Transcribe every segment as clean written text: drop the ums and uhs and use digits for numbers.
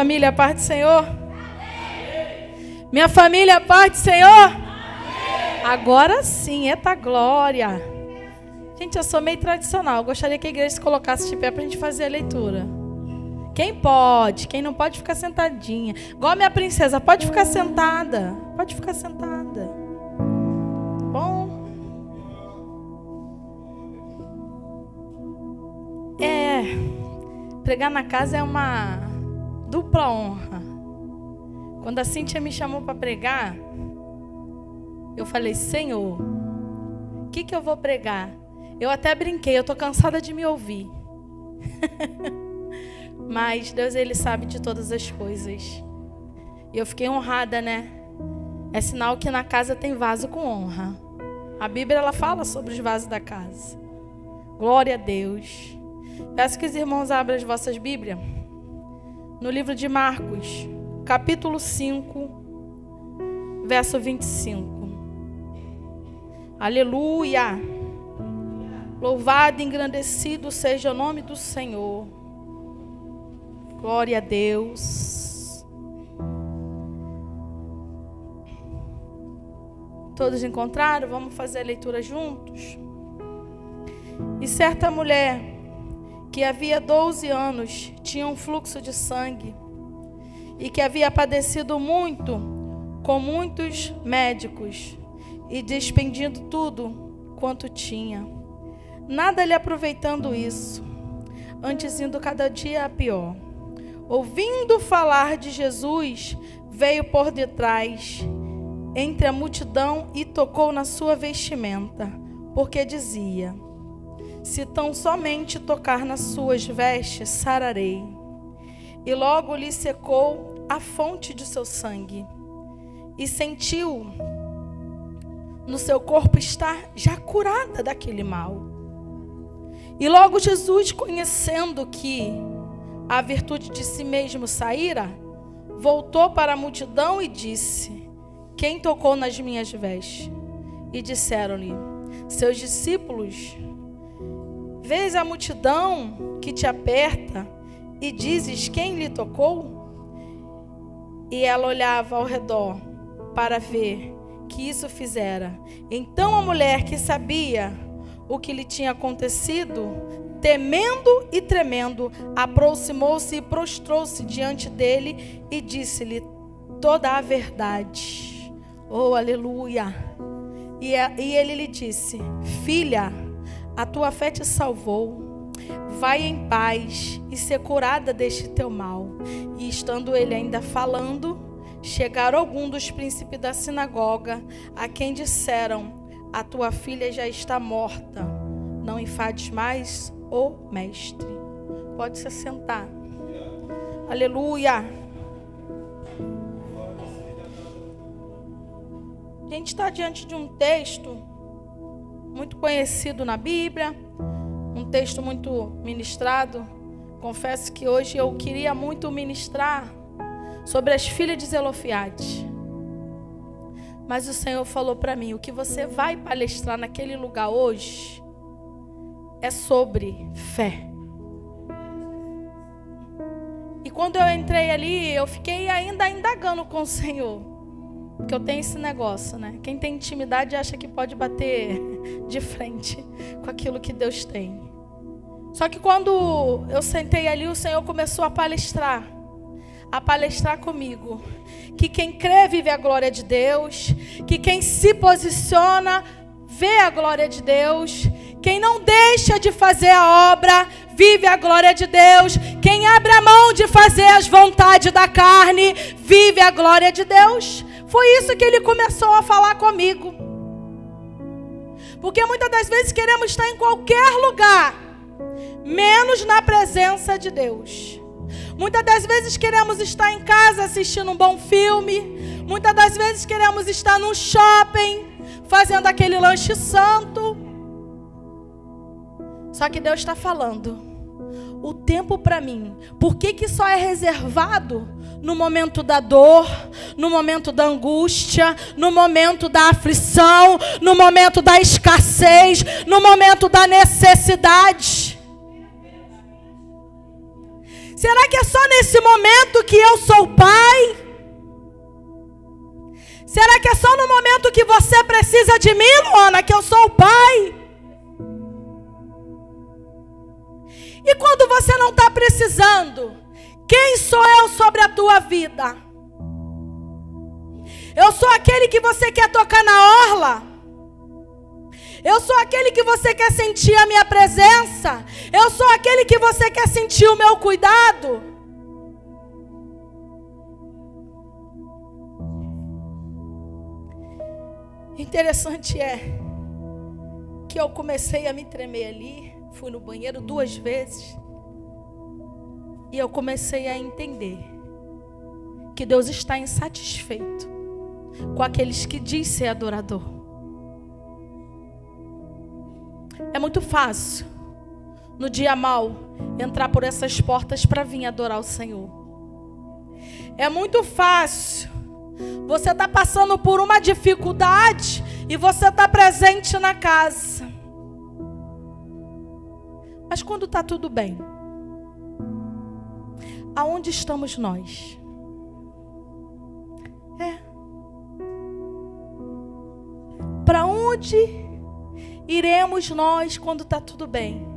família, a paz do Senhor? Amém. Minha família, a paz do Senhor? Amém. Agora sim, eita glória. Gente, eu sou meio tradicional. Eu gostaria que a igreja se colocasse de pé para a gente fazer a leitura. Quem pode? Quem não pode, ficar sentadinha. Igual a minha princesa, pode ficar sentada. Pode ficar sentada. Bom. Pregar na casa é uma dupla honra. Quando a Cíntia me chamou para pregar, eu falei, Senhor, o que eu vou pregar? Eu até brinquei, eu estou cansada de me ouvir. Mas Deus, Ele sabe de todas as coisas. E eu fiquei honrada, né? É sinal que na casa tem vaso com honra. A Bíblia, ela fala sobre os vasos da casa. Glória a Deus. Peço que os irmãos abram as vossas Bíblias. No livro de Marcos, capítulo 5, verso 25. Aleluia. Louvado e engrandecido seja o nome do Senhor. Glória a Deus. Todos encontraram? Vamos fazer a leitura juntos? E certa mulher, que havia 12 anos, tinha um fluxo de sangue, e que havia padecido muito, com muitos médicos, e despendido tudo quanto tinha, nada lhe aproveitando isso, antes indo cada dia a pior. Ouvindo falar de Jesus, veio por detrás, entre a multidão, e tocou na sua vestimenta, porque dizia, se tão somente tocar nas suas vestes, sararei. E logo lhe secou a fonte de seu sangue, e sentiu no seu corpo estar já curada daquele mal. E logo Jesus, conhecendo que a virtude de si mesmo saíra, voltou para a multidão e disse, quem tocou nas minhas vestes? E disseram-lhe, seus discípulos, vês a multidão que te aperta e dizes quem lhe tocou? E ela olhava ao redor para ver que isso fizera. Então a mulher, que sabia o que lhe tinha acontecido, temendo e tremendo, aproximou-se e prostrou-se diante dele e disse-lhe toda a verdade. Oh, aleluia! E ele lhe disse, filha, a tua fé te salvou, vai em paz e ser curada deste teu mal. E estando ele ainda falando, chegaram alguns dos príncipes da sinagoga, a quem disseram, a tua filha já está morta, não enfades mais o mestre. Pode se sentar. Aleluia. A gente está diante de um texto muito conhecido na Bíblia, um texto muito ministrado. Confesso que hoje eu queria muito ministrar sobre as filhas de Zelofeade. Mas o Senhor falou para mim, o que você vai palestrar naquele lugar hoje é sobre fé. E quando eu entrei ali, eu fiquei ainda indagando com o Senhor. Porque eu tenho esse negócio, né? Quem tem intimidade acha que pode bater de frente com aquilo que Deus tem. Só que quando eu sentei ali, o Senhor começou a palestrar comigo. Que quem crê vive a glória de Deus. Que quem se posiciona vê a glória de Deus. Quem não deixa de fazer a obra vive a glória de Deus. Quem abre a mão de fazer as vontades da carne vive a glória de Deus. Foi isso que ele começou a falar comigo. Porque muitas das vezes queremos estar em qualquer lugar, menos na presença de Deus. Muitas das vezes queremos estar em casa assistindo um bom filme. Muitas das vezes queremos estar num shopping, fazendo aquele lanche santo. Só que Deus está falando, o tempo para mim, por que só é reservado no momento da dor, no momento da angústia, no momento da aflição, no momento da escassez, no momento da necessidade? Será que é só nesse momento que eu sou pai? Será que é só no momento que você precisa de mim, Luana, que eu sou o pai? E quando você não está precisando, quem sou eu sobre a tua vida? Eu sou aquele que você quer tocar na orla? Eu sou aquele que você quer sentir a minha presença? Eu sou aquele que você quer sentir o meu cuidado? Interessante é que eu comecei a me tremer ali, fui no banheiro 2 vezes, e eu comecei a entender que Deus está insatisfeito com aqueles que diz ser adorador. É muito fácil, no dia mau, entrar por essas portas para vir adorar o Senhor. É muito fácil você está passando por uma dificuldade e você está presente na casa. Mas quando está tudo bem, aonde estamos nós? Para onde iremos nós quando está tudo bem?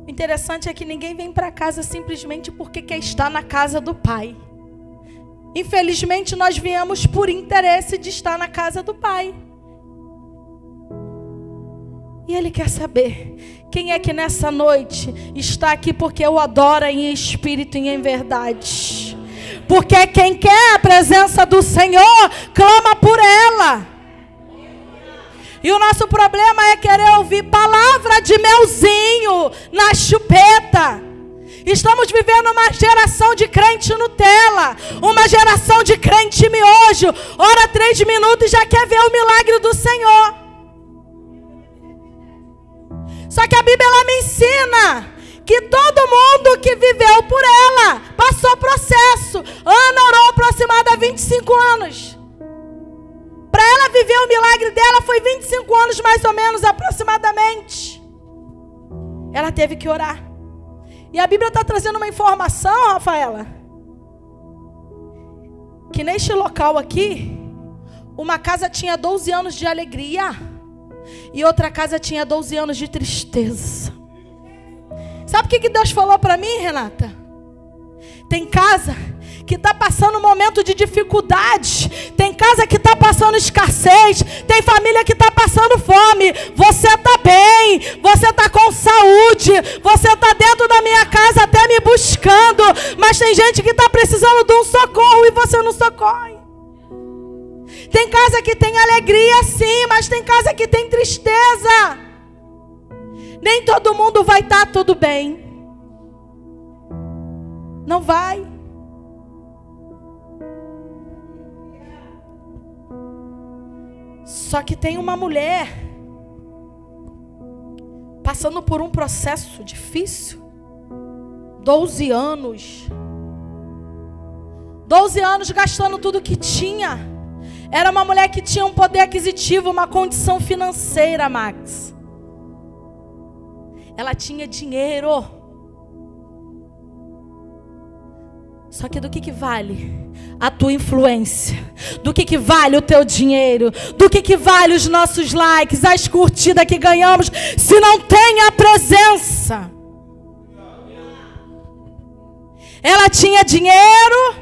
O interessante é que ninguém vem para casa simplesmente porque quer estar na casa do Pai. Infelizmente, nós viemos por interesse de estar na casa do Pai. E Ele quer saber quem é que nessa noite está aqui porque o adora em espírito e em verdade. Porque quem quer a presença do Senhor, clama por ela. E o nosso problema é querer ouvir palavra de melzinho na chupeta. Estamos vivendo uma geração de crente Nutella, uma geração de crente miojo. Ora 3 minutos e já quer ver o milagre do Senhor. Só que a Bíblia ela me ensina que todo mundo que viveu por ela passou processo. Ana orou aproximadamente 25 anos. Para ela viver o milagre dela foi 25 anos mais ou menos aproximadamente. Ela teve que orar. E a Bíblia está trazendo uma informação, Rafaela, que neste local aqui, uma casa tinha 12 anos de alegria e outra casa tinha 12 anos de tristeza. Sabe o que Deus falou para mim, Renata? Tem casa que está passando um momento de dificuldade, tem casa que está passando escassez, tem família que está passando fome. Você está bem, você está com saúde, você está dentro da minha casa até me buscando, mas tem gente que está precisando de um socorro e você não socorre. Tem casa que tem alegria sim, mas tem casa que tem tristeza. Nem todo mundo vai estar tudo bem. Não vai. Só que tem uma mulher passando por um processo difícil. 12 anos. 12 anos gastando tudo que tinha. Era uma mulher que tinha um poder aquisitivo, uma condição financeira, Max. Ela tinha dinheiro. Só que do que vale a tua influência? Do que vale o teu dinheiro? Do que vale os nossos likes, as curtidas que ganhamos, se não tem a presença? Ela tinha dinheiro,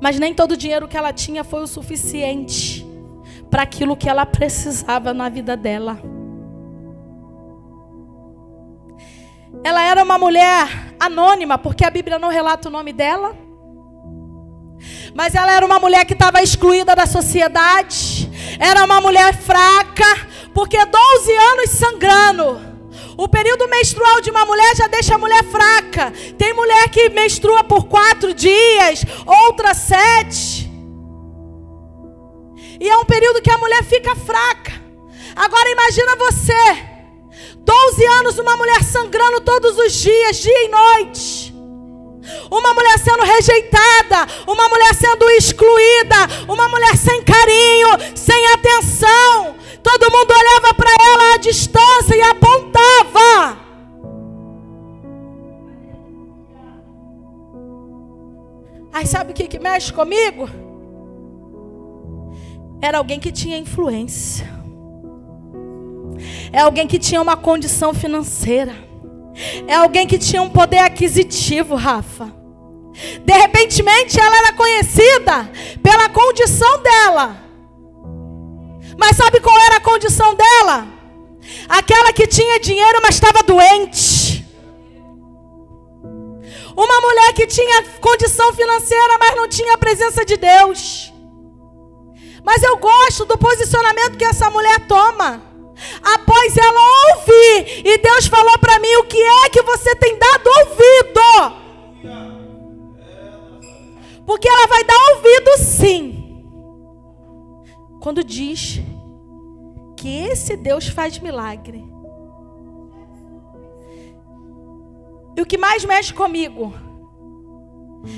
mas nem todo o dinheiro que ela tinha foi o suficiente para aquilo que ela precisava na vida dela. Ela era uma mulher anônima, porque a Bíblia não relata o nome dela. Mas ela era uma mulher que estava excluída da sociedade. Era uma mulher fraca, porque 12 anos sangrando. O período menstrual de uma mulher já deixa a mulher fraca. Tem mulher que menstrua por 4 dias, outra 7. E é um período que a mulher fica fraca. Agora imagina você, 12 anos, uma mulher sangrando todos os dias, dia e noite. Uma mulher sendo rejeitada, uma mulher sendo excluída, uma mulher sem carinho, sem atenção. Todo mundo olhava para ela à distância e apontava. Aí sabe o que mexe comigo? Era alguém que tinha influência. É alguém que tinha uma condição financeira. É alguém que tinha um poder aquisitivo, Rafa. De repentemente ela era conhecida pela condição dela. Mas sabe qual era a condição dela? Aquela que tinha dinheiro, mas estava doente. Uma mulher que tinha condição financeira, mas não tinha a presença de Deus. Mas eu gosto do posicionamento que essa mulher toma. Após ela ouvir, e Deus falou para mim: o que é que você tem dado ouvido? Porque ela vai dar ouvido sim, quando diz que esse Deus faz milagre. E o que mais mexe comigo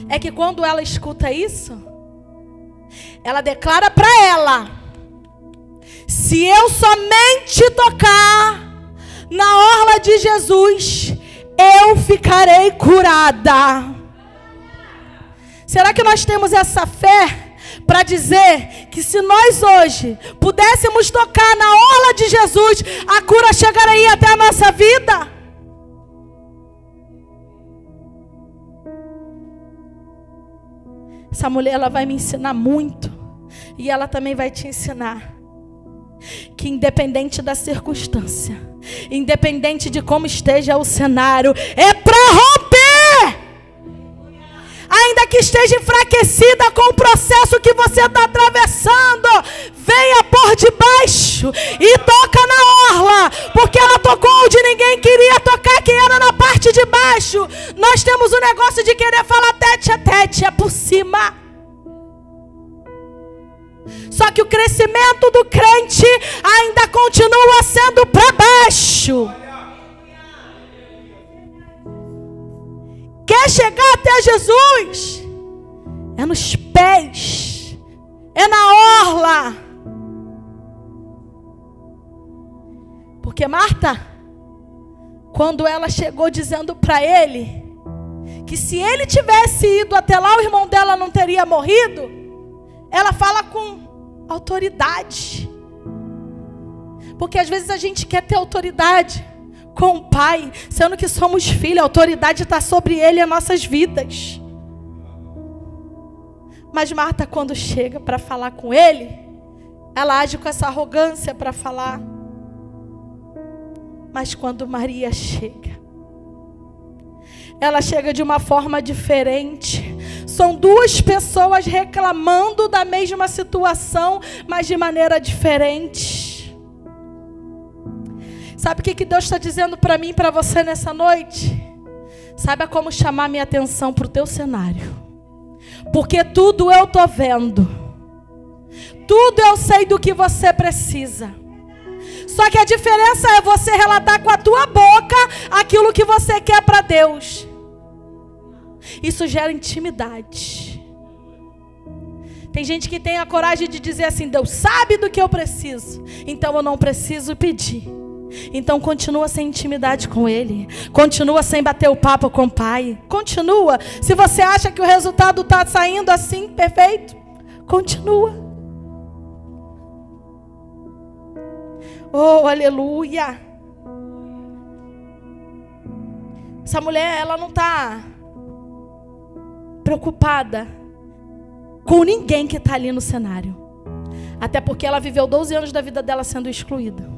é que quando ela escuta isso, ela declara para ela: se eu somente tocar na orla de Jesus, eu ficarei curada. Será que nós temos essa fé para dizer que se nós hoje pudéssemos tocar na orla de Jesus, a cura chegaria até a nossa vida? Essa mulher, ela vai me ensinar muito. E ela também vai te ensinar que independente da circunstância, independente de como esteja o cenário, é para romper. Ainda que esteja enfraquecida com o processo que você está atravessando, venha por debaixo e toca na orla, porque ela tocou onde ninguém queria tocar, que era na parte de baixo. Nós temos o negócio de querer falar tete a tete, é por cima. Só que o crescimento do crente ainda continua sendo para baixo. Quer chegar até Jesus? É nos pés, é na orla. Porque Marta, quando ela chegou dizendo para ele que se ele tivesse ido até lá, o irmão dela não teria morrido, ela fala com autoridade. Porque às vezes a gente quer ter autoridade com o Pai, sendo que somos filhos, a autoridade está sobre Ele e as nossas vidas. Mas Marta, quando chega para falar com Ele, ela age com essa arrogância para falar. Mas quando Maria chega, ela chega de uma forma diferente. São duas pessoas reclamando da mesma situação, mas de maneira diferente. Sabe o que Deus está dizendo para mim e para você nessa noite? Saiba como chamar minha atenção para o teu cenário. Porque tudo eu estou vendo. Tudo eu sei do que você precisa. Só que a diferença é você relatar com a tua boca aquilo que você quer para Deus. Isso gera intimidade. Tem gente que tem a coragem de dizer assim: Deus sabe do que eu preciso, então eu não preciso pedir. Então continua sem intimidade com Ele. Continua sem bater o papo com o Pai. Continua. Se você acha que o resultado está saindo assim, perfeito, continua. Oh, aleluia. Essa mulher, ela não está preocupada com ninguém que está ali no cenário. Até porque ela viveu 12 anos da vida dela sendo excluída.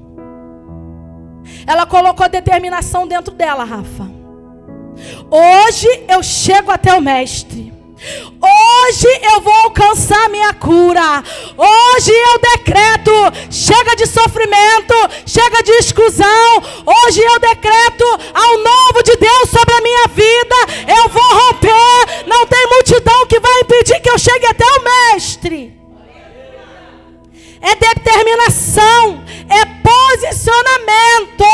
Ela colocou determinação dentro dela, Rafa. Hoje eu chego até o Mestre. Hoje eu vou alcançar minha cura. Hoje eu decreto: chega de sofrimento, chega de exclusão. Hoje eu decreto ao novo de Deus sobre a minha vida. Eu vou romper. Não tem multidão que vai impedir que eu chegue até o Mestre. É determinação, é posicionamento.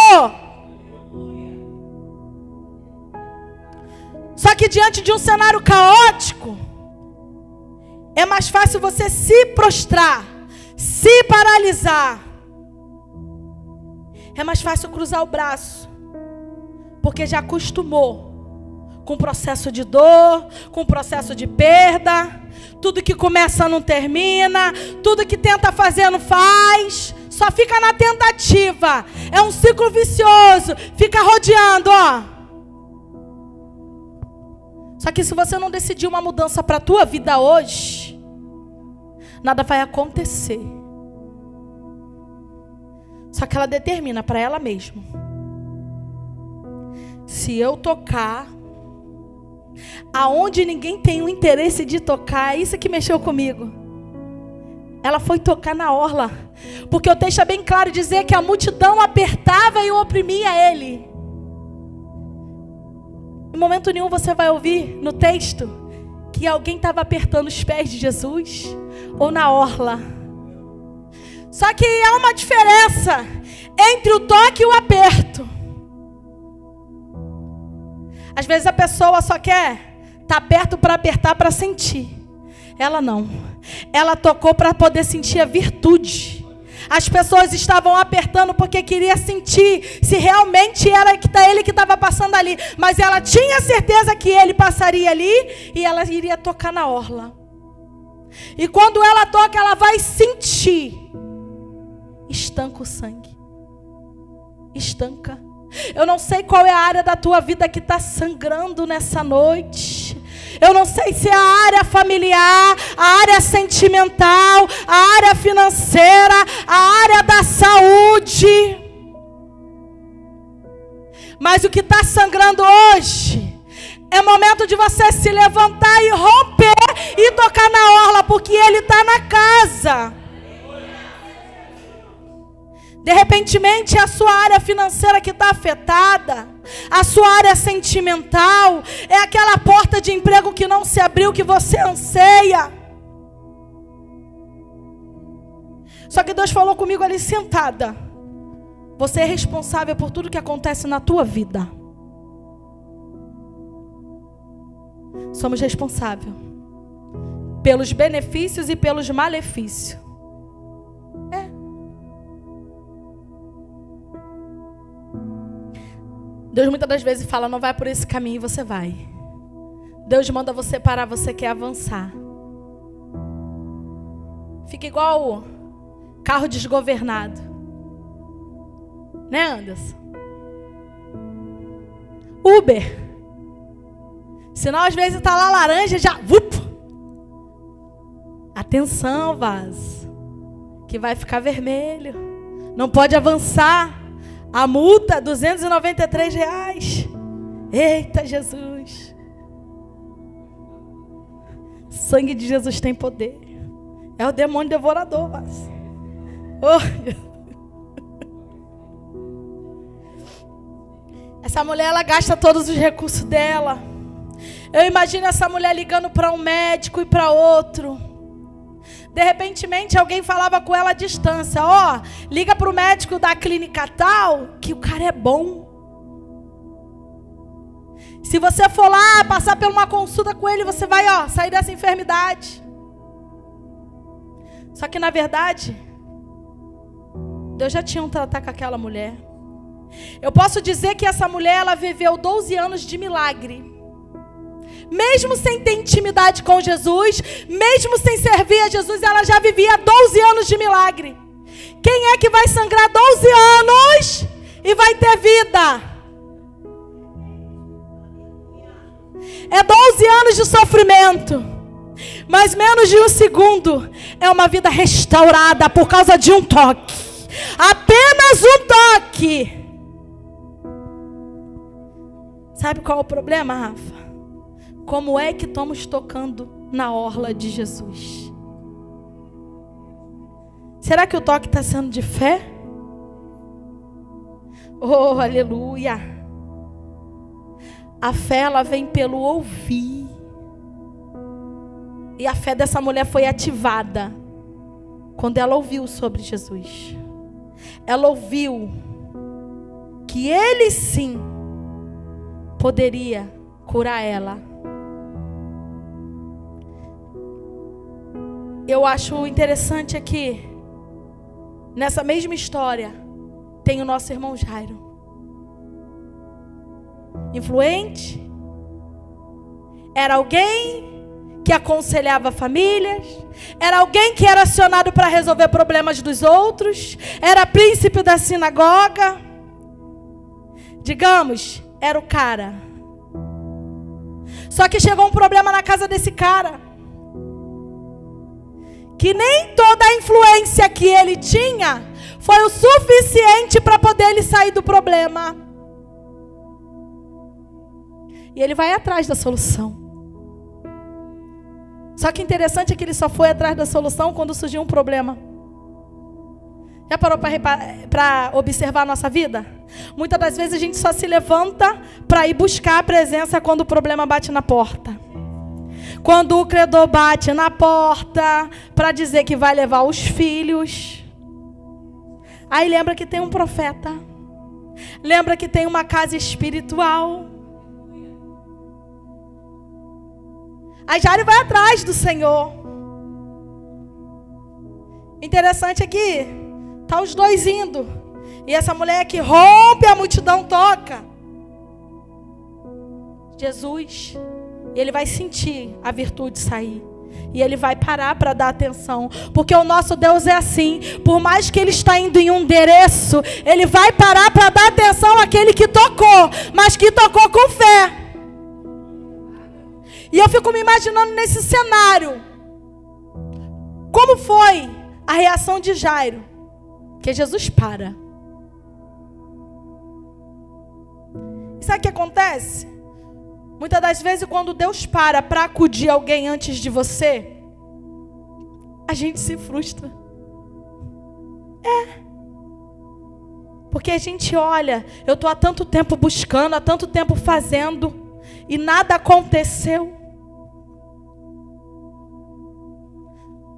Só que diante de um cenário caótico, é mais fácil você se prostrar, se paralisar. É mais fácil cruzar o braço, porque já acostumou com processo de dor, com processo de perda. Tudo que começa não termina, tudo que tenta fazer não faz, só fica na tentativa. É um ciclo vicioso, fica rodeando, ó. Só que se você não decidir uma mudança para a tua vida hoje, nada vai acontecer. Só que ela determina para ela mesma: se eu tocar aonde ninguém tem o interesse de tocar, isso que mexeu comigo. Ela foi tocar na orla, porque o texto é bem claro dizer que a multidão apertava e oprimia ele. Em momento nenhum você vai ouvir no texto que alguém estava apertando os pés de Jesus ou na orla. Só que há uma diferença entre o toque e o aperto. Às vezes a pessoa só quer estar perto para apertar, para sentir. Ela não. Ela tocou para poder sentir a virtude. As pessoas estavam apertando porque queria sentir se realmente era ele que estava passando ali. Mas ela tinha certeza que ele passaria ali e ela iria tocar na orla. E quando ela toca, ela vai sentir. Estanca o sangue. Estanca. Eu não sei qual é a área da tua vida que está sangrando nessa noite. Eu não sei se é a área familiar, a área sentimental, a área financeira, a área da saúde. Mas o que está sangrando hoje é momento de você se levantar e romper e tocar na orla, porque Ele está na casa. De repentemente, a sua área financeira que está afetada, a sua área sentimental, é aquela porta de emprego que não se abriu, que você anseia. Só que Deus falou comigo ali sentada: você é responsável por tudo que acontece na tua vida. Somos responsáveis pelos benefícios e pelos malefícios. Deus muitas das vezes fala: não vai por esse caminho, e você vai. Deus manda você parar, você quer avançar. Fica igual carro desgovernado. Né, Anderson? Uber. Sinal às vezes está lá laranja, já... Atenção, vaso, que vai ficar vermelho. Não pode avançar. A multa, R$293. Eita, Jesus. Sangue de Jesus tem poder. É o demônio devorador, mas... Essa mulher, ela gasta todos os recursos dela. Eu imagino essa mulher ligando para um médico e para outro. De repentemente alguém falava com ela à distância: ó, liga para o médico da clínica tal, que o cara é bom. Se você for lá, passar por uma consulta com ele, você vai, ó, sair dessa enfermidade. Só que na verdade, Deus já tinha um tratar com aquela mulher. Eu posso dizer que essa mulher, ela viveu 12 anos de milagre. Mesmo sem ter intimidade com Jesus, mesmo sem servir a Jesus, ela já vivia 12 anos de milagre. Quem é que vai sangrar 12 anos e vai ter vida? É 12 anos de sofrimento, mas menos de um segundo é uma vida restaurada por causa de um toque. Apenas um toque. Sabe qual é o problema, Rafa? Como é que estamos tocando na orla de Jesus? Será que o toque está sendo de fé? Oh, aleluia! A fé, ela vem pelo ouvir. E a fé dessa mulher foi ativada quando ela ouviu sobre Jesus. Ela ouviu que Ele sim poderia curar ela. Eu acho interessante aqui, nessa mesma história, tem o nosso irmão Jairo. Influente, Era alguém que aconselhava famílias, era alguém que era acionado para resolver problemas dos outros, era príncipe da sinagoga. Digamos, era o cara. Só que chegou um problema na casa desse cara, que nem toda a influência que ele tinha foi o suficiente para poder ele sair do problema. E ele vai atrás da solução. Só que interessante é que ele só foi atrás da solução quando surgiu um problema. Já parou para observar a nossa vida? Muitas das vezes a gente só se levanta para ir buscar a presença quando o problema bate na porta. Quando o credor bate na porta para dizer que vai levar os filhos. Aí lembra que tem um profeta. Lembra que tem uma casa espiritual. Aí Jairo vai atrás do Senhor. Interessante é que tá os dois indo. E essa mulher que rompe a multidão toca Jesus. E ele vai sentir a virtude sair. E ele vai parar para dar atenção. Porque o nosso Deus é assim. Por mais que ele está indo em um endereço, ele vai parar para dar atenção àquele que tocou. Mas que tocou com fé. E eu fico me imaginando nesse cenário. Como foi a reação de Jairo? Que Jesus para. E sabe o que acontece? Muitas das vezes quando Deus para acudir alguém antes de você, a gente se frustra. Porque a gente olha, eu estou há tanto tempo buscando, há tanto tempo fazendo, e nada aconteceu.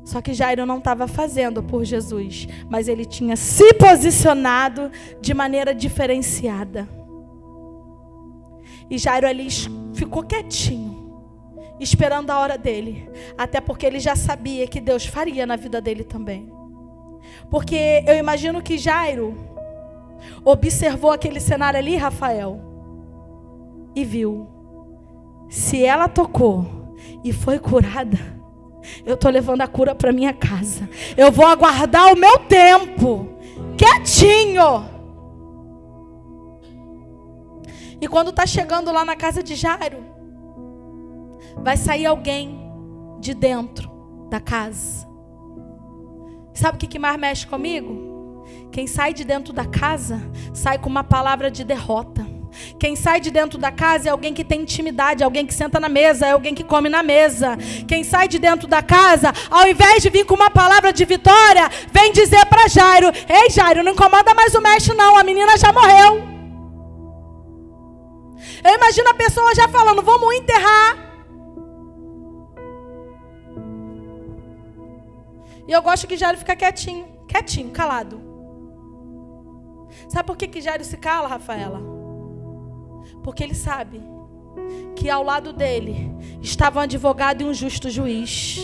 Só que Jairo não estava fazendo por Jesus, mas ele tinha se posicionado de maneira diferenciada. E Jairo ali ficou quietinho, esperando a hora dele. Até porque ele já sabia que Deus faria na vida dele também. Porque eu imagino que Jairo observou aquele cenário ali, Rafael, e viu. Se ela tocou e foi curada, eu estou levando a cura para minha casa. Eu vou aguardar o meu tempo, quietinho. E quando está chegando lá na casa de Jairo, vai sair alguém de dentro da casa. Sabe o que mais mexe comigo? Quem sai de dentro da casa, sai com uma palavra de derrota. Quem sai de dentro da casa é alguém que tem intimidade, é alguém que senta na mesa, é alguém que come na mesa. Quem sai de dentro da casa, ao invés de vir com uma palavra de vitória, vem dizer para Jairo: ei Jairo, não incomoda mais o mestre não, a menina já morreu. Eu imagino a pessoa já falando: vamos enterrar. E eu gosto que Jairo fica quietinho, calado. Sabe por que Jairo se cala, Rafaela? Porque ele sabe que ao lado dele estava um advogado e um justo juiz.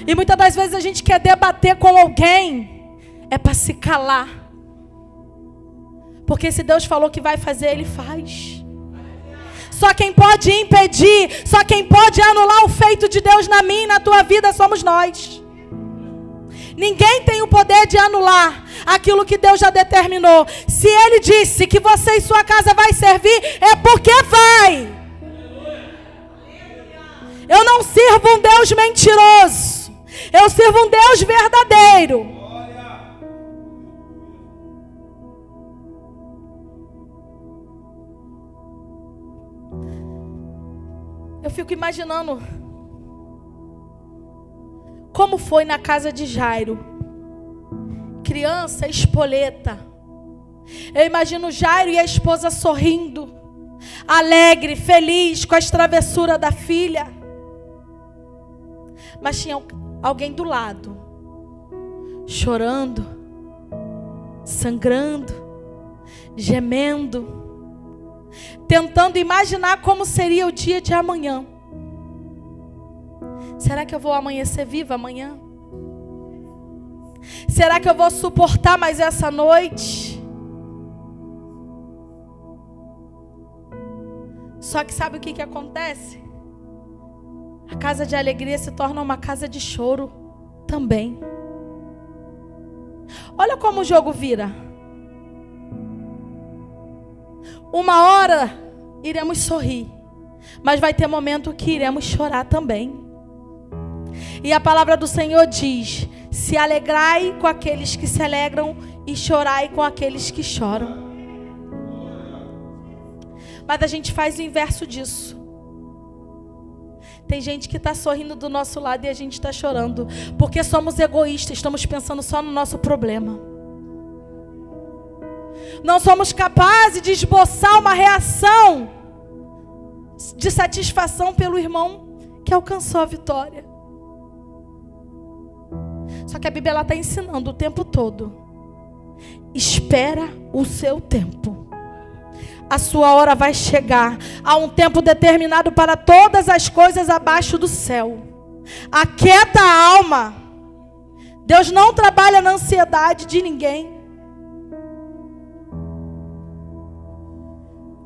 E muitas das vezes a gente quer debater com alguém, é para se calar. Porque se Deus falou que vai fazer, Ele faz. Só quem pode impedir, só quem pode anular o feito de Deus na minha e na tua vida somos nós. Ninguém tem o poder de anular aquilo que Deus já determinou. Se Ele disse que você e sua casa vai servir, é porque vai. Eu não sirvo um Deus mentiroso. Eu sirvo um Deus verdadeiro. Eu fico imaginando como foi na casa de Jairo. Criança, espoleta. Eu imagino Jairo e a esposa sorrindo, alegre, feliz com as travessuras da filha. Mas tinha alguém do lado, chorando, sangrando, gemendo, tentando imaginar como seria o dia de amanhã. Será que eu vou amanhecer viva amanhã? Será que eu vou suportar mais essa noite? Só que sabe o que acontece? a casa de alegria se torna uma casa de choro também. Olha como o jogo vira. Uma hora iremos sorrir, mas vai ter momento que iremos chorar também. E a palavra do Senhor diz: se alegrai com aqueles que se alegram e chorai com aqueles que choram. Mas a gente faz o inverso disso. Tem gente que está sorrindo do nosso lado e a gente está chorando, porque somos egoístas, estamos pensando só no nosso problema. Não somos capazes de esboçar uma reação de satisfação pelo irmão que alcançou a vitória. Só que a Bíblia está ensinando o tempo todo: espera o seu tempo. A sua hora vai chegar. Há um tempo determinado para todas as coisas abaixo do céu. Aquieta a alma. Deus não trabalha na ansiedade de ninguém.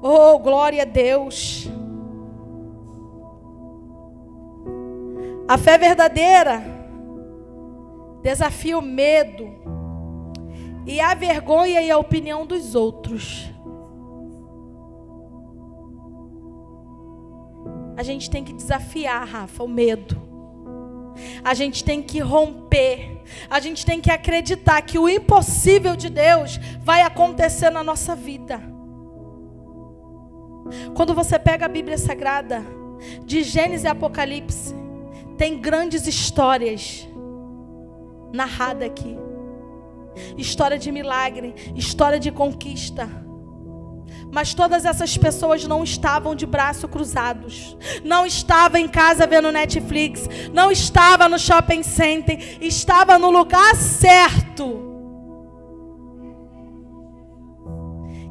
Oh, glória a Deus. A fé verdadeira desafia o medo e a vergonha e a opinião dos outros. A gente tem que desafiar, Rafa, o medo. A gente tem que romper. A gente tem que acreditar que o impossível de Deus vai acontecer na nossa vida. Quando você pega a Bíblia Sagrada, de Gênesis e Apocalipse, tem grandes histórias narradas aqui. História de milagre, história de conquista. Mas todas essas pessoas não estavam de braços cruzados. Não estava em casa vendo Netflix. Não estava no shopping center. Estava no lugar certo.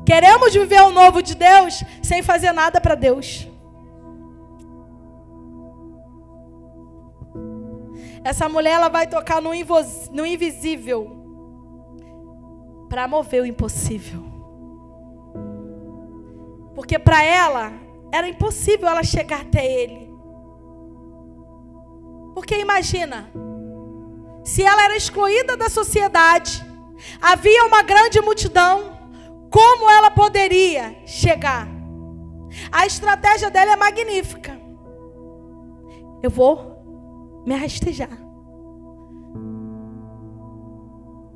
Queremos viver o novo de Deus sem fazer nada para Deus. Essa mulher, ela vai tocar no invisível para mover o impossível. Porque para ela era impossível ela chegar até ele. Porque imagina, se ela era excluída da sociedade, havia uma grande multidão, como ela poderia chegar? A estratégia dela é magnífica. Eu vou me rastejar.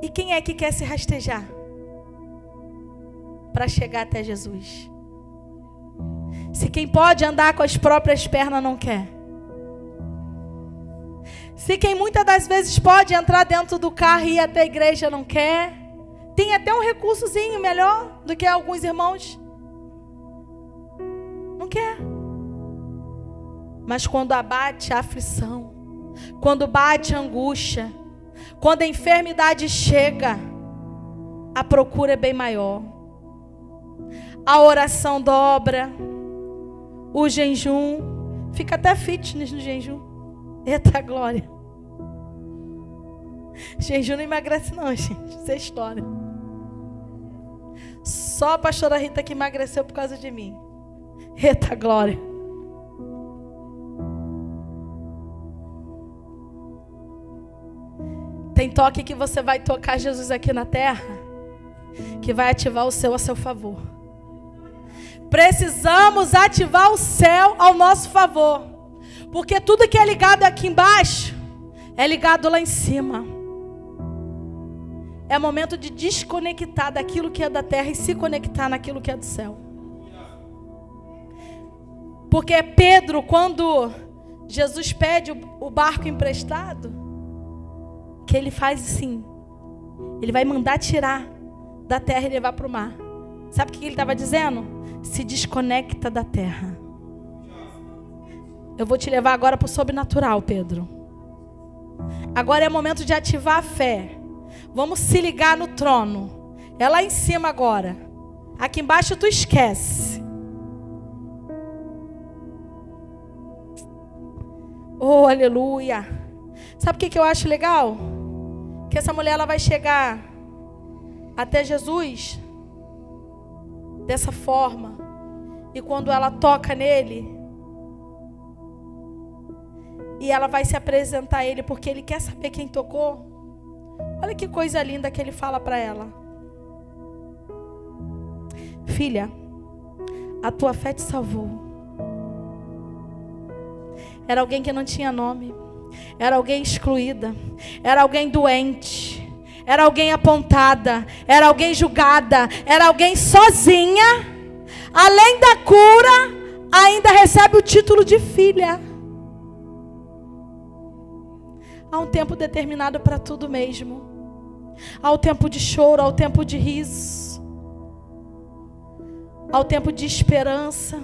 E quem é que quer se rastejar para chegar até Jesus? Se quem pode andar com as próprias pernas não quer. Se quem muitas das vezes pode entrar dentro do carro e ir até a igreja não quer. Tem até um recursozinho melhor do que alguns irmãos. Não quer. Mas quando abate a aflição, quando bate a angústia, quando a enfermidade chega, a procura é bem maior. A oração dobra. O jejum, fica até fitness no jejum. Eita glória. Jejum não emagrece não, gente. Isso é história. Só a pastora Rita que emagreceu por causa de mim. Eita glória. Tem toque que você vai tocar Jesus aqui na terra, que vai ativar o céu a seu favor. Precisamos ativar o céu ao nosso favor. Porque tudo que é ligado aqui embaixo é ligado lá em cima. É momento de desconectar daquilo que é da terra e se conectar naquilo que é do céu. Porque Pedro, quando Jesus pede o barco emprestado, que ele faz assim, ele vai mandar tirar da terra e levar para o mar. Sabe o que ele estava dizendo? Se desconecta da terra. Eu vou te levar agora para o sobrenatural, Pedro. Agora é momento de ativar a fé. Vamos se ligar no trono. É lá em cima agora. Aqui embaixo tu esquece. Oh, aleluia. Sabe o que eu acho legal? Que essa mulher, ela vai chegar até Jesus dessa forma. E quando ela toca nele, E ela vai se apresentar a ele porque ele quer saber quem tocou. Olha que coisa linda que ele fala para ela. Filha, a tua fé te salvou. Era alguém que não tinha nome. Era alguém excluída. Era alguém doente. Era alguém apontada. Era alguém julgada. Era alguém sozinha. Além da cura, ainda recebe o título de filha. Há um tempo determinado para tudo mesmo. Há o tempo de choro, há o tempo de riso. Há o tempo de esperança.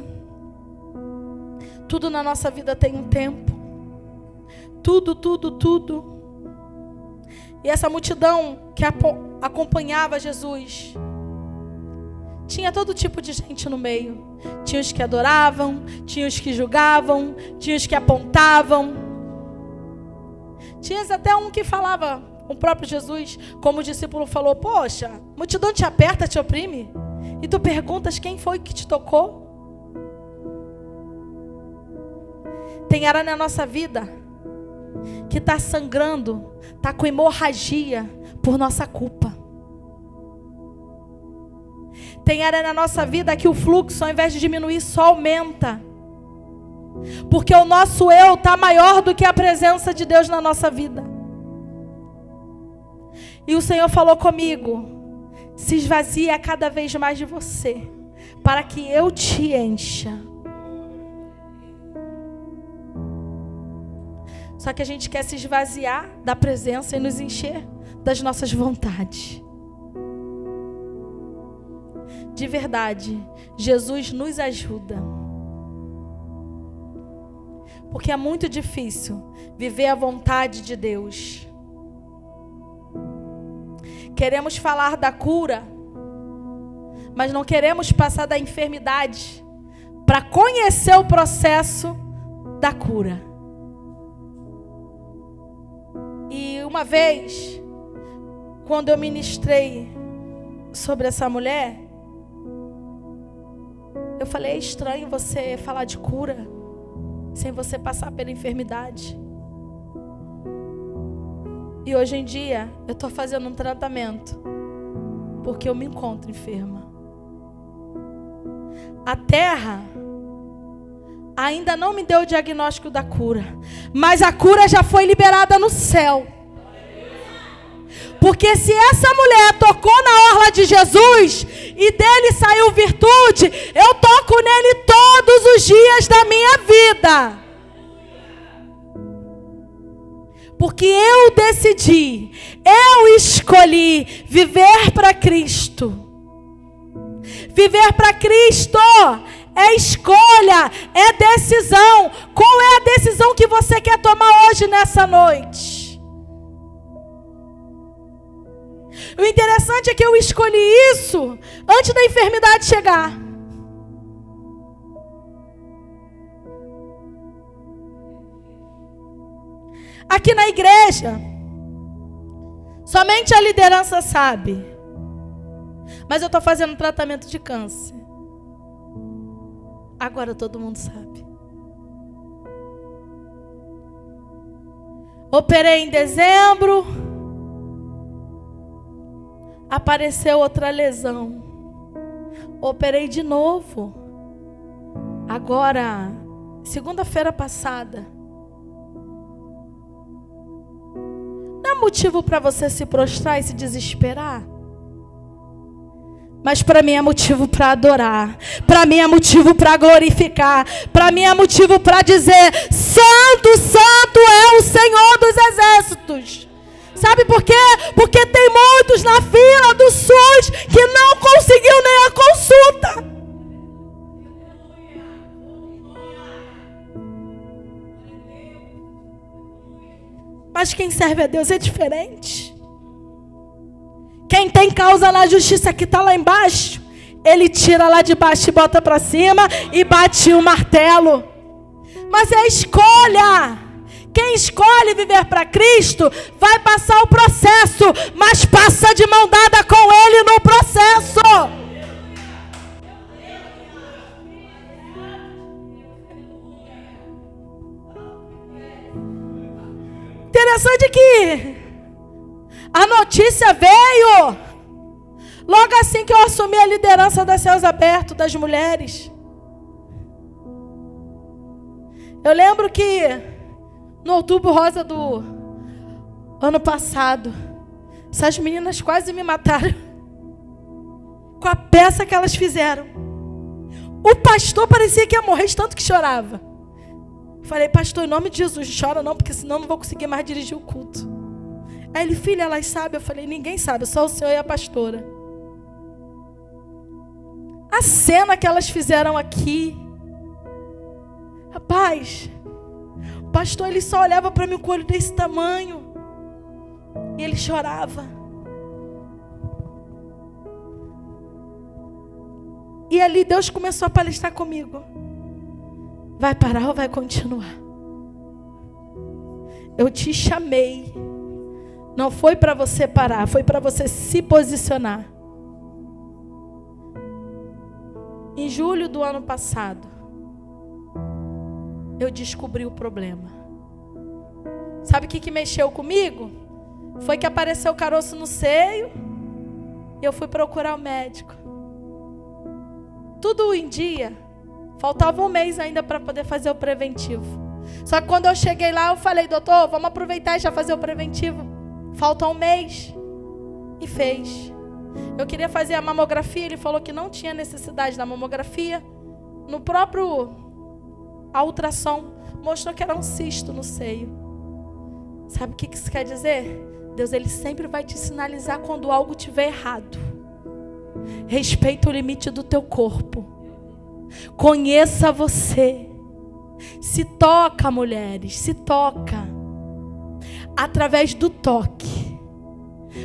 Tudo na nossa vida tem um tempo. Tudo. E essa multidão que acompanhava Jesus, tinha todo tipo de gente no meio. Tinha os que adoravam, tinha os que julgavam, tinha os que apontavam. Tinha até um que falava, o próprio Jesus, como o discípulo falou, poxa, a multidão te aperta, te oprime. E tu perguntas quem foi que te tocou? Tem área na nossa vida que está sangrando, está com hemorragia por nossa culpa. Tem área na nossa vida que o fluxo, ao invés de diminuir, só aumenta. Porque o nosso eu está maior do que a presença de Deus na nossa vida. E o Senhor falou comigo, se esvazia cada vez mais de você, para que eu te encha. Só que a gente quer se esvaziar da presença e nos encher das nossas vontades. De verdade, Jesus nos ajuda. Porque é muito difícil viver a vontade de Deus. Queremos falar da cura, mas não queremos passar da enfermidade para conhecer o processo da cura. E uma vez, quando eu ministrei sobre essa mulher, eu falei, é estranho você falar de cura sem você passar pela enfermidade. E hoje em dia, eu estou fazendo um tratamento, porque eu me encontro enferma. A terra ainda não me deu o diagnóstico da cura, mas a cura já foi liberada no céu. Porque se essa mulher tocou na orla de Jesus e dele saiu virtude, eu toco nele todos os dias da minha vida. Porque eu decidi, eu escolhi viver para Cristo. Viver para Cristo é escolha, é decisão. Qual é a decisão que você quer tomar hoje nessa noite? O interessante é que eu escolhi isso antes da enfermidade chegar. Aqui na igreja, somente a liderança sabe. Mas eu estou fazendo tratamento de câncer. Agora todo mundo sabe. Operei em dezembro. Apareceu outra lesão. Operei de novo. Agora, segunda-feira passada. Não é motivo para você se prostrar e se desesperar? Mas para mim é motivo para adorar. Para mim é motivo para glorificar. Para mim é motivo para dizer: Santo, Santo é o Senhor dos Exércitos. Sabe por quê? Porque tem muitos na fila do SUS que não conseguiu nem a consulta. Mas quem serve a Deus é diferente. Quem tem causa na justiça que está lá embaixo, ele tira lá de baixo e bota para cima e bate o martelo. Mas é escolha. Quem escolhe viver para Cristo vai passar o processo, mas passa de mão dada com Ele no processo. Interessante é que a notícia veio logo assim que eu assumi a liderança das Céus Abertos, das mulheres. Eu lembro que no Outubro Rosa do ano passado, essas meninas quase me mataram com a peça que elas fizeram. O pastor parecia que ia morrer de tanto que chorava. Falei, pastor, em nome de Jesus, não chora não, porque senão eu não vou conseguir mais dirigir o culto. Aí ele, filha, elas sabem? Eu falei, ninguém sabe, só o senhor e a pastora. A cena que elas fizeram aqui, rapaz, o pastor ele só olhava para mim com o olho desse tamanho e ele chorava. E ali Deus começou a palestrar comigo. Vai parar ou vai continuar? Eu te chamei. Não foi para você parar, foi para você se posicionar. Em julho do ano passado, eu descobri o problema. Sabe o que mexeu comigo? Foi que apareceu caroço no seio e eu fui procurar o médico. Tudo em dia, faltava um mês ainda para poder fazer o preventivo. Só que quando eu cheguei lá, eu falei, doutor, vamos aproveitar e já fazer o preventivo. Falta um mês. E fez. Eu queria fazer a mamografia, ele falou que não tinha necessidade da mamografia. No próprio a ultrassom, mostrou que era um cisto no seio. Sabe o que isso quer dizer? Deus, ele sempre vai te sinalizar quando algo estiver errado. Respeita o limite do teu corpo. Conheça você. Se toca, mulheres, se toca. Através do toque.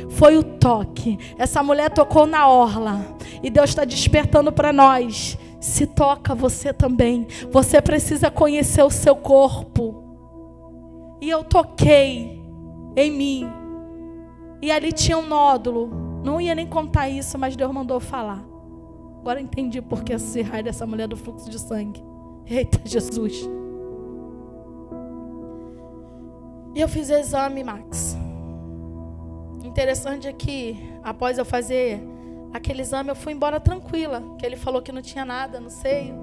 Foi o toque. Essa mulher tocou na orla. E Deus está despertando para nós. Se toca você também. Você precisa conhecer o seu corpo. E eu toquei em mim. E ali tinha um nódulo. Não ia nem contar isso, mas Deus mandou falar. Agora eu entendi por que esse raio dessa mulher do fluxo de sangue. Eita, Jesus. E eu fiz o exame, Max. Interessante é que, após eu fazer aquele exame, eu fui embora tranquila. Que ele falou que não tinha nada no seio.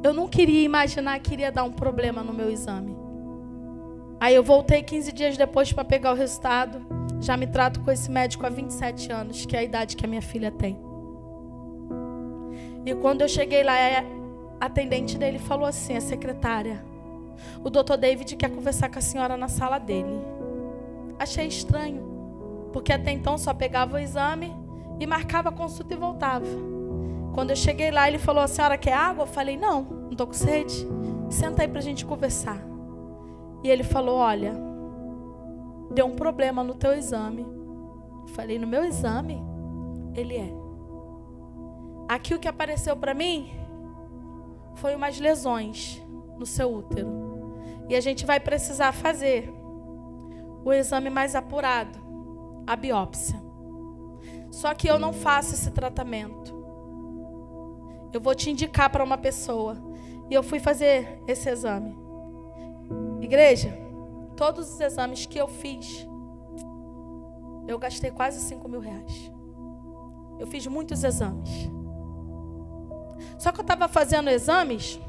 Eu não queria imaginar que iria dar um problema no meu exame. Aí eu voltei 15 dias depois para pegar o resultado. Já me trato com esse médico há 27 anos, que é a idade que a minha filha tem. E quando eu cheguei lá, a atendente dele falou assim, a secretária, o doutor David quer conversar com a senhora na sala dele. Achei estranho, porque até então só pegava o exame e marcava a consulta e voltava. Quando eu cheguei lá, ele falou, a senhora quer água? Eu falei, não estou com sede. Senta aí para a gente conversar. E ele falou, olha, deu um problema no teu exame. Eu falei, no meu exame? Ele é. Aqui o que apareceu para mim foi umas lesões no seu útero. E a gente vai precisar fazer o exame mais apurado, a biópsia. Só que eu não faço esse tratamento. Eu vou te indicar para uma pessoa. E eu fui fazer esse exame. Igreja, todos os exames que eu fiz, eu gastei quase 5 mil reais. Eu fiz muitos exames. Só que eu estava fazendo exames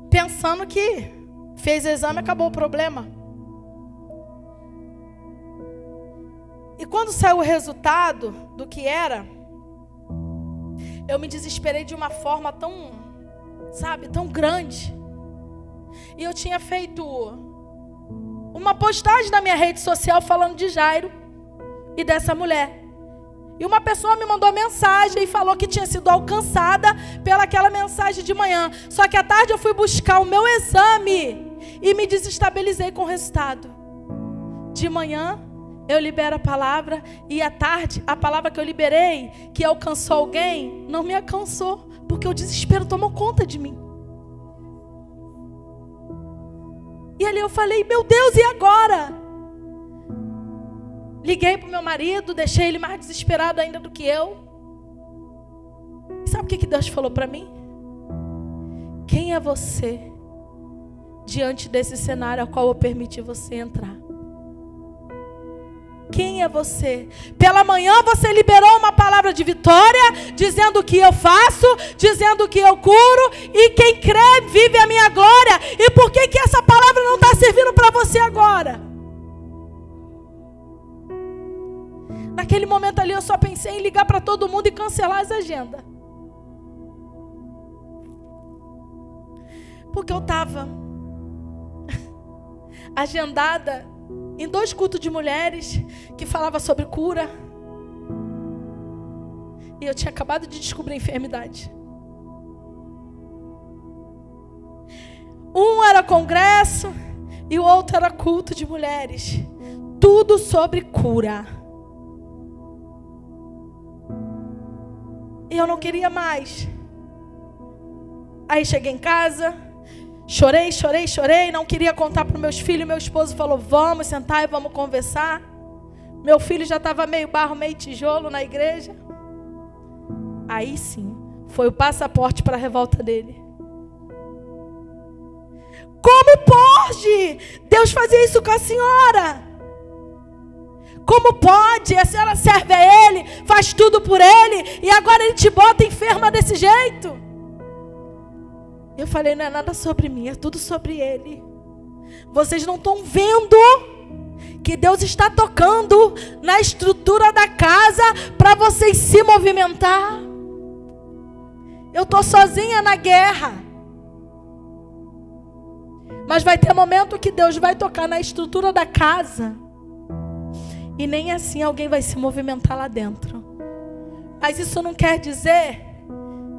pensando que fez exame e acabou o problema. E quando saiu o resultado do que era, eu me desesperei de uma forma tão, sabe, tão grande. E eu tinha feito uma postagem na minha rede social falando de Jairo e dessa mulher. E uma pessoa me mandou mensagem e falou que tinha sido alcançada pelaquela mensagem de manhã. Só que à tarde eu fui buscar o meu exame e me desestabilizei com o resultado. De manhã eu libero a palavra e à tarde a palavra que eu liberei, que alcançou alguém, não me alcançou, porque o desespero tomou conta de mim. E ali eu falei, meu Deus, e agora? Liguei para o meu marido, deixei ele mais desesperado ainda do que eu. E sabe o que Deus falou para mim? Quem é você diante desse cenário ao qual eu permiti você entrar? Quem é você? Pela manhã você liberou uma palavra de vitória, dizendo que eu faço, dizendo que eu curo, e quem crê vive a minha glória. E por que essa palavra não está servindo para você agora? Naquele momento ali eu só pensei em ligar para todo mundo e cancelar as agendas. Porque eu estava agendada em 2 cultos de mulheres que falava sobre cura. E eu tinha acabado de descobrir a enfermidade. Um era congresso e o outro era culto de mulheres. Tudo sobre cura. E eu não queria mais. Aí cheguei em casa, chorei, não queria contar para os meus filhos. Meu esposo falou, vamos sentar e vamos conversar. Meu filho já estava meio barro, meio tijolo na igreja. Aí sim, foi o passaporte para a revolta dele. Como pode Deus fazer isso com a senhora? Como pode? A senhora serve a Ele, faz tudo por Ele, e agora Ele te bota enferma desse jeito? Eu falei, não é nada sobre mim, é tudo sobre Ele. Vocês não estão vendo que Deus está tocando na estrutura da casa para vocês se movimentar? Eu estou sozinha na guerra. Mas vai ter momento que Deus vai tocar na estrutura da casa. E nem assim alguém vai se movimentar lá dentro. Mas isso não quer dizer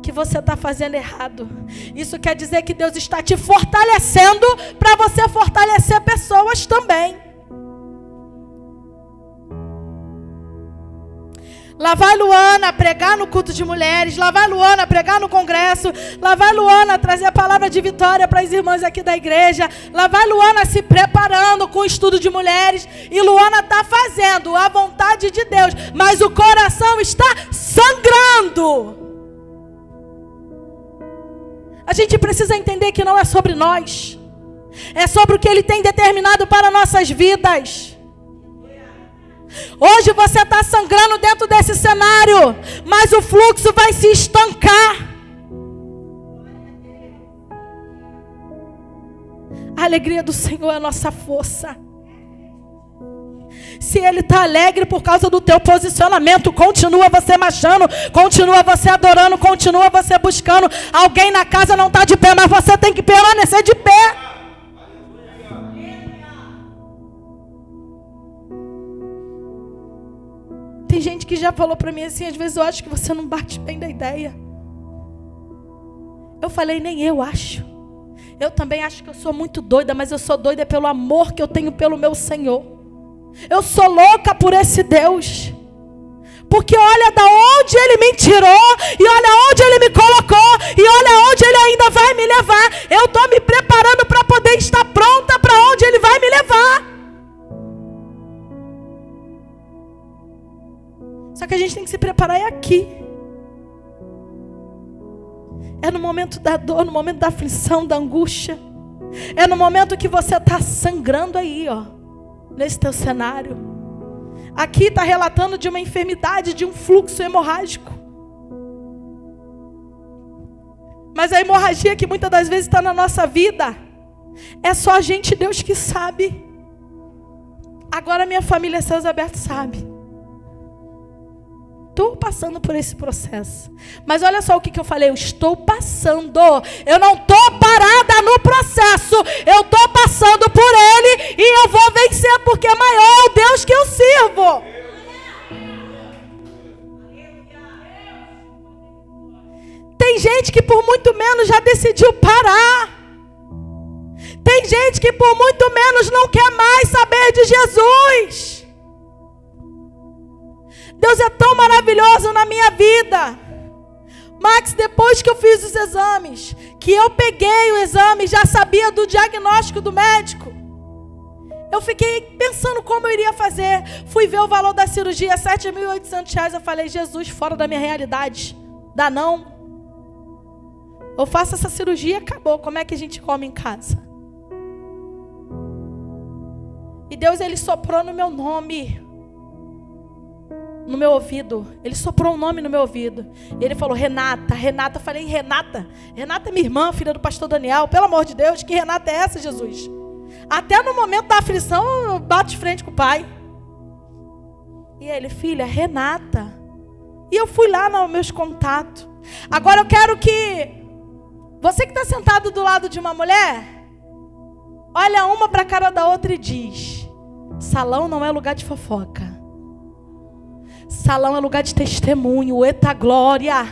que você está fazendo errado. Isso quer dizer que Deus está te fortalecendo para você fortalecer pessoas também. Lá vai Luana pregar no culto de mulheres. Lá vai Luana pregar no congresso. Lá vai Luana trazer a palavra de vitória para as irmãs aqui da igreja. Lá vai Luana se preparando com o estudo de mulheres. E Luana está fazendo a vontade de Deus. Mas o coração está sangrando. A gente precisa entender que não é sobre nós. É sobre o que Ele tem determinado para nossas vidas. Hoje você está sangrando dentro desse cenário, mas o fluxo vai se estancar. A alegria do Senhor é a nossa força. Se Ele está alegre por causa do teu posicionamento, continua você marchando, continua você adorando, continua você buscando. Alguém na casa não está de pé, mas você tem que permanecer de pé. Tem gente que já falou para mim assim, às vezes eu acho que você não bate bem da ideia. Eu falei, nem eu acho. Eu também acho que eu sou muito doida, mas eu sou doida pelo amor que eu tenho pelo meu Senhor. Eu sou louca por esse Deus. Porque olha da onde Ele me tirou, e olha onde Ele me colocou, e olha onde Ele ainda vai me levar. Eu estou me preparando para poder estar pronta para onde Ele vai me levar. Só que a gente tem que se preparar aqui. É no momento da dor, no momento da aflição, da angústia. É no momento que você está sangrando aí, ó, nesse teu cenário. Aqui está relatando de uma enfermidade, de um fluxo hemorrágico. Mas a hemorragia que muitas das vezes está na nossa vida, é só a gente e Deus que sabe. Agora minha família Céus Abertos sabe. Estou passando por esse processo. Mas olha só o que eu falei. Eu estou passando. Eu não estou parada no processo. Eu estou passando por ele. E eu vou vencer. Porque maior é o Deus que eu sirvo. Tem gente que por muito menos já decidiu parar. Tem gente que por muito menos não quer mais saber de Jesus. Deus é tão maravilhoso na minha vida. Max, depois que eu fiz os exames, que eu peguei o exame, já sabia do diagnóstico do médico, eu fiquei pensando como eu iria fazer. Fui ver o valor da cirurgia, R$7.800. Eu falei, Jesus, fora da minha realidade. Dá não? Eu faço essa cirurgia e acabou. Como é que a gente come em casa? E Deus, Ele soprou no meu nome, no meu ouvido. Ele soprou um nome no meu ouvido. E Ele falou, Renata, Renata. Eu falei, Renata? Renata é minha irmã, filha do pastor Daniel. Pelo amor de Deus, que Renata é essa, Jesus? Até no momento da aflição, eu bato de frente com o pai. E ele, filha, Renata. E eu fui lá nos meus contatos. Agora eu quero que você que está sentado do lado de uma mulher, olha uma para a cara da outra e diz, salão não é lugar de fofoca. Salão é lugar de testemunho. Eita glória.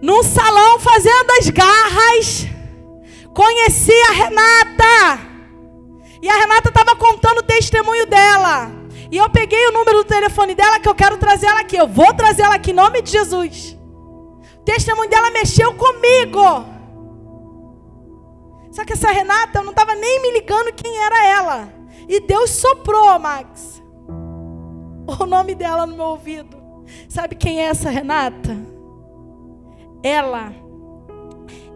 Num salão fazendo as garras, conheci a Renata. E a Renata estava contando o testemunho dela. E eu peguei o número do telefone dela, que eu quero trazer ela aqui. Eu vou trazer ela aqui em nome de Jesus. O testemunho dela mexeu comigo. Só que essa Renata, eu não estava nem me ligando quem era ela. E Deus soprou, Max, o nome dela no meu ouvido. Sabe quem é essa Renata? Ela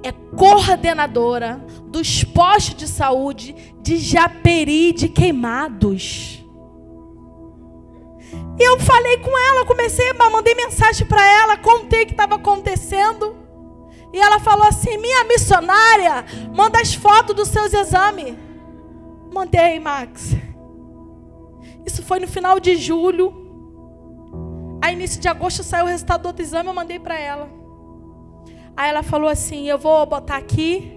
é coordenadora dos postos de saúde de Japeri de Queimados. E eu falei com ela, mandei mensagem para ela, contei o que estava acontecendo. E ela falou assim, minha missionária, manda as fotos dos seus exames. Mandei, Max. Isso foi no final de julho. A início de agosto saiu o resultado do outro exame, eu mandei para ela. Aí ela falou assim, eu vou botar aqui,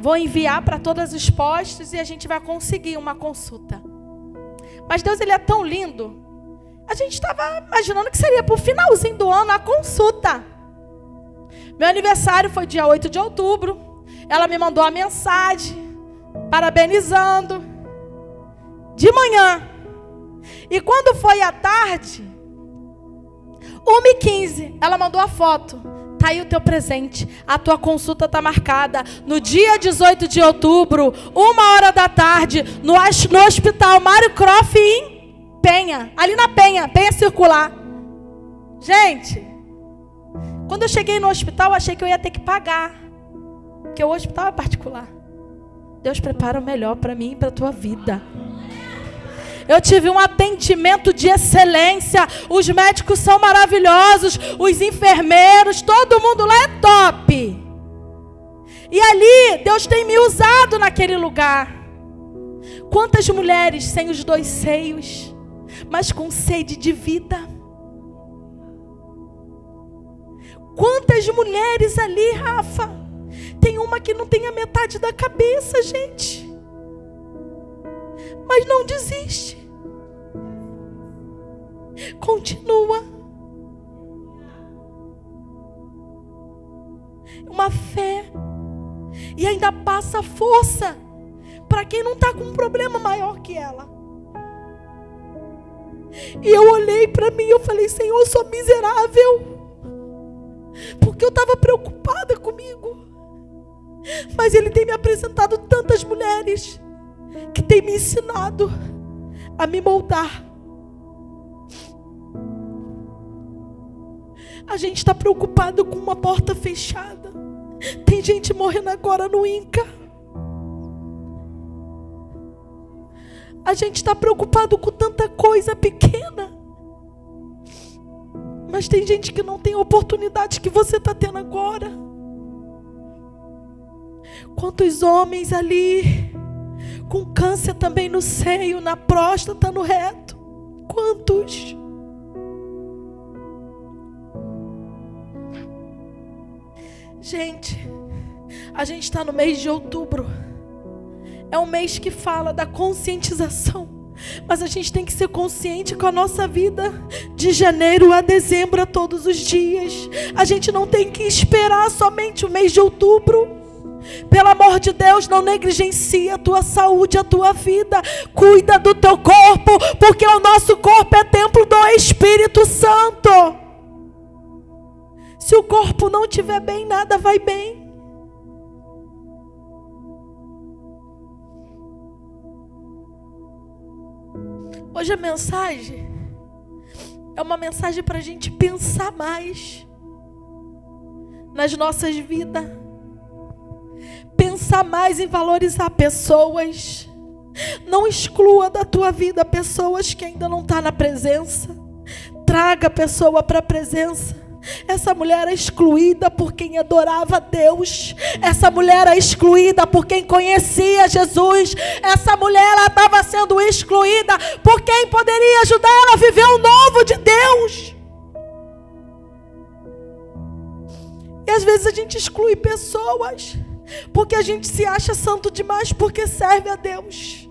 vou enviar para todos os postos e a gente vai conseguir uma consulta. Mas Deus, Ele é tão lindo. A gente estava imaginando que seria para o finalzinho do ano a consulta. Meu aniversário foi dia 8 de outubro. Ela me mandou a mensagem, parabenizando, de manhã. E quando foi à tarde, 1h15, ela mandou a foto. Tá aí o teu presente. A tua consulta está marcada no dia 18 de outubro, 1h da tarde, no hospital Mário Croft em Penha. Ali na Penha Circular. Gente, quando eu cheguei no hospital, eu achei que eu ia ter que pagar. Porque o hospital é particular. Deus prepara o melhor para mim e para a tua vida. Eu tive um atendimento de excelência. Os médicos são maravilhosos. Os enfermeiros, todo mundo lá é top. E ali, Deus tem me usado naquele lugar. Quantas mulheres sem os 2 seios, mas com sede de vida. Quantas mulheres ali, Rafa. Tem uma que não tem a metade da cabeça, gente. Mas não desiste. Continua. Uma fé. E ainda passa força para quem não está com um problema maior que ela. E eu olhei para mim e eu falei, Senhor, eu sou miserável. Porque eu estava preocupada comigo. Mas Ele tem me apresentado tantas mulheres que tem me ensinado a me moldar. A gente está preocupado com uma porta fechada. Tem gente morrendo agora no INCA. A gente está preocupado com tanta coisa pequena. Mas tem gente que não tem a oportunidade que você está tendo agora. Quantos homens ali com câncer também no seio, na próstata, no reto. Quantos? Gente, a gente está no mês de outubro. É um mês que fala da conscientização. Mas a gente tem que ser consciente com a nossa vida. De janeiro a dezembro, a todos os dias. A gente não tem que esperar somente o mês de outubro. Pelo amor de Deus, não negligencie a tua saúde, a tua vida. Cuida do teu corpo, porque o nosso corpo é templo do Espírito Santo. Se o corpo não estiver bem, nada vai bem. Hoje a mensagem é uma mensagem para a gente pensar mais nas nossas vidas. Pensar mais em valorizar pessoas. Não exclua da tua vida pessoas que ainda não estão na presença. Traga a pessoa para a presença. Essa mulher era excluída por quem adorava a Deus. Essa mulher era excluída por quem conhecia Jesus. Essa mulher estava sendo excluída por quem poderia ajudar ela a viver o novo de Deus. E às vezes a gente exclui pessoas porque a gente se acha santo demais porque serve a Deus.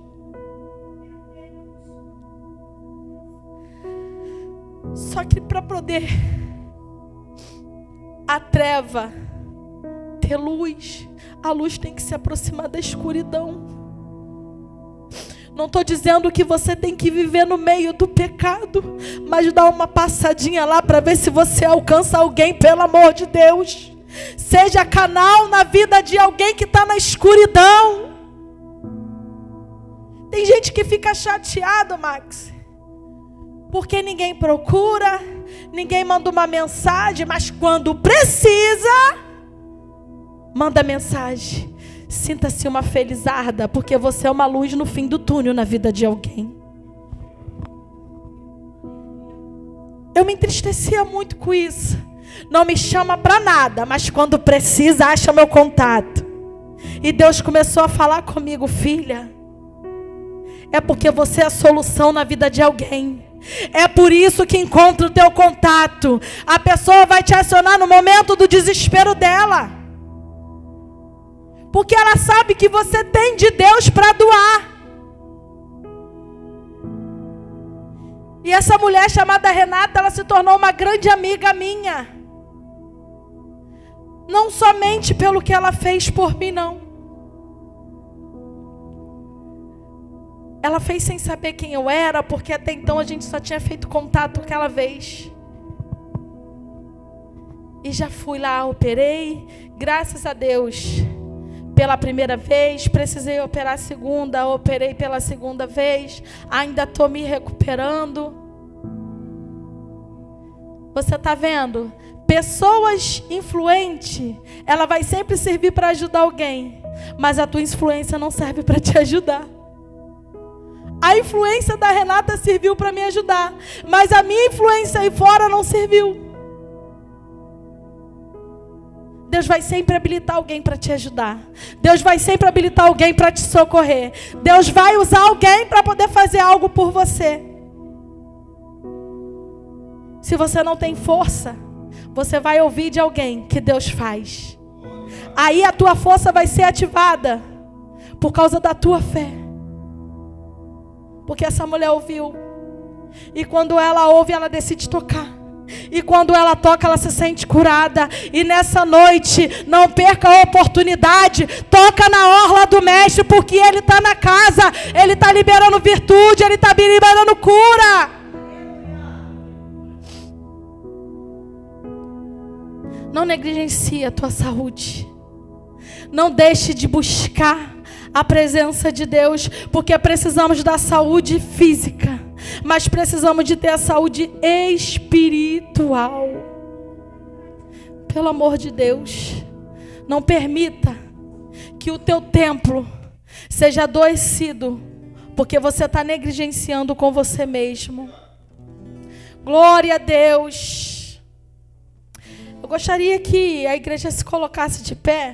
Só que para poder a treva ter luz, a luz tem que se aproximar da escuridão. Não estou dizendo que você tem que viver no meio do pecado, mas dá uma passadinha lá para ver se você alcança alguém, pelo amor de Deus. Seja canal na vida de alguém que está na escuridão. Tem gente que fica chateado, Max, porque ninguém procura, ninguém manda uma mensagem, mas quando precisa, manda mensagem. Sinta-se uma felizarda, porque você é uma luz no fim do túnel na vida de alguém. Eu me entristecia muito com isso. Não me chama para nada, mas quando precisa, acha meu contato. E Deus começou a falar comigo: filha, é porque você é a solução na vida de alguém. É por isso que encontra o teu contato. A pessoa vai te acionar no momento do desespero dela, porque ela sabe que você tem de Deus para doar. E essa mulher chamada Renata, ela se tornou uma grande amiga minha. Não somente pelo que ela fez por mim, não. Ela fez sem saber quem eu era, porque até então a gente só tinha feito contato aquela vez. E já fui lá, operei, graças a Deus, pela primeira vez. Precisei operar a segunda, operei pela segunda vez. Ainda estou me recuperando. Você está vendo? Pessoas influentes, ela vai sempre servir para ajudar alguém, mas a tua influência não serve para te ajudar. A influência da Renata serviu para me ajudar, mas a minha influência aí fora não serviu. Deus vai sempre habilitar alguém para te ajudar. Deus vai sempre habilitar alguém para te socorrer. Deus vai usar alguém para poder fazer algo por você. Se você não tem força, você vai ouvir de alguém que Deus faz. Aí a tua força vai ser ativada por causa da tua fé. Porque essa mulher ouviu. E quando ela ouve, ela decide tocar. E quando ela toca, ela se sente curada. E nessa noite, não perca a oportunidade. Toca na orla do mestre, porque ele está na casa. Ele está liberando virtude, ele está liberando cura. Não negligencie a tua saúde. Não deixe de buscar a presença de Deus, porque precisamos da saúde física, mas precisamos de ter a saúde espiritual. Pelo amor de Deus, não permita que o teu templo seja adoecido, porque você está negligenciando com você mesmo. Glória a Deus. Eu gostaria que a igreja se colocasse de pé.